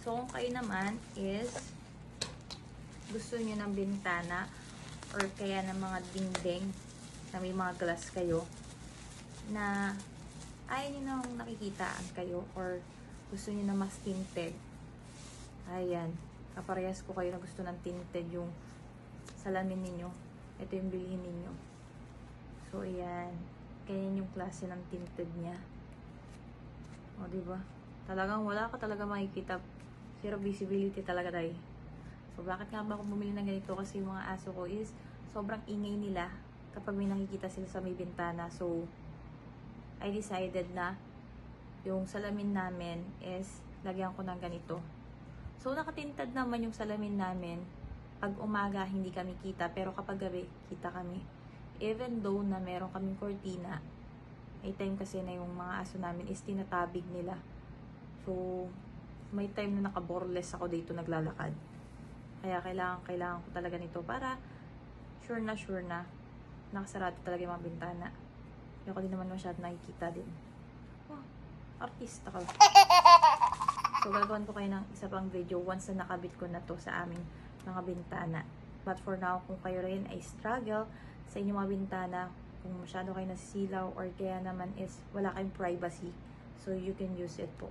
So, kung kayo naman is gusto nyo ng bintana or kaya ng mga dingding na may mga glass kayo na ayaw nyo nang nakikitaan kayo or gusto nyo na mas tinted. Ayan. Kaparehas ko kayo na gusto ng tinted yung salamin ninyo. Ito yung bilhin ninyo. So, ayan. Ganyan yung klase ng tinted niya. O, diba? Talagang wala ka talaga makikita. Zero visibility talaga tayo. So, bakit nga ba ako bumili ng ganito? Kasi yung mga aso ko is sobrang ingay nila kapag may nakikita sila sa may bintana. So, I decided na yung salamin namin is lagyan ko ng ganito. So, nakatinted naman yung salamin namin. Pag umaga, hindi kami kita. Pero kapag gabi, kita kami. Even though na meron kaming cortina, may time kasi na yung mga aso namin is tinatabig nila. So, may time na naka-boreless ako dito naglalakad. Kaya kailangan ko talaga nito para sure na nakasarado talaga yung mga bintana. Hindi ko din naman masyado nakikita din. Oh, artista ka. So, gagawin ko kayo ng isa pang video once na nakabit ko na to sa aming mga bintana. But for now, kung kayo rin ay struggle sa inyong mga bintana, kung masyado kayo nasisilaw or kaya naman is wala kayong privacy, so you can use it po.